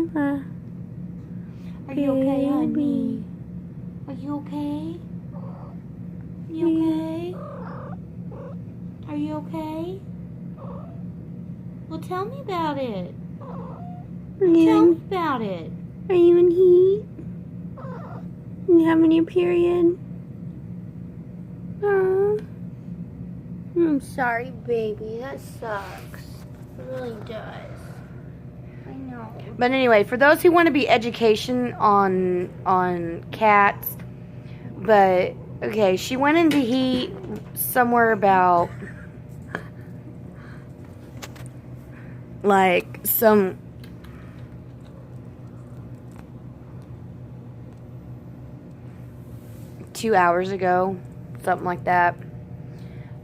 Layla. Are you okay, honey? Are you okay? You okay? Are you okay? Well, tell me about it. Tell me about it. Are you in heat? You having your period? Oh, I'm sorry, baby. That sucks. It really does. I know. But anyway, for those who want to be education on cats, but okay, she went into heat somewhere about like some 2 hours ago, something like that.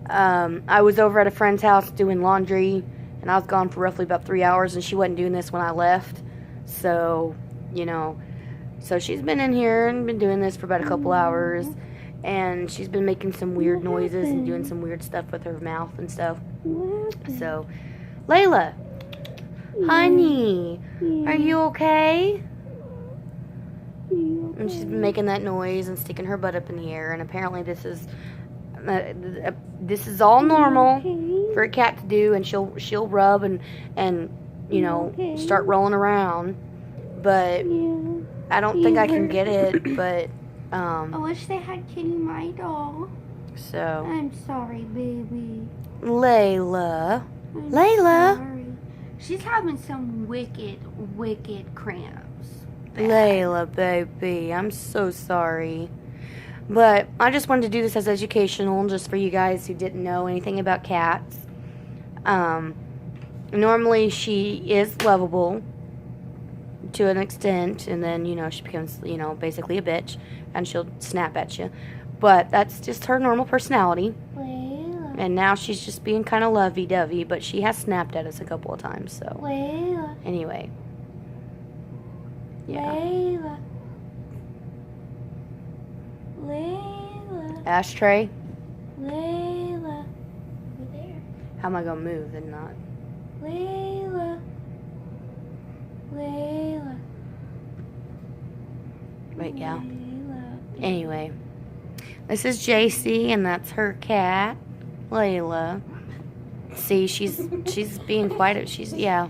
I was over at a friend's house doing laundry, and I was gone for roughly about 3 hours, and she wasn't doing this when I left. So, you know, so she's been in here and been doing this for about a couple hours, and she's been making some weird noises and doing some weird stuff with her mouth and stuff. So, Layla, honey, are you okay? And she's been making that noise and sticking her butt up in the air, and apparently this is all normal for a cat to do, and she'll rub and you know, start rolling around, but I don't think I can get it. But I wish they had Kitty, my doll. so I'm sorry, baby. Layla, I'm Layla, sorry. She's having some wicked cramps. Layla, baby, I'm so sorry. But I just wanted to do this as educational, just for you guys who didn't know anything about cats. Normally she is lovable to an extent, and then, you know, she becomes, you know, basically a bitch, and she'll snap at you. But that's just her normal personality. Layla. And now she's just being kind of lovey-dovey, but she has snapped at us a couple of times, so. Layla. Anyway. Yeah. Layla. Layla. Ashtray? Layla. Over there. How am I going to move and not? Layla. Layla. Wait, yeah. Layla. Anyway. This is JC, and that's her cat, Layla. See, she's being quite, yeah.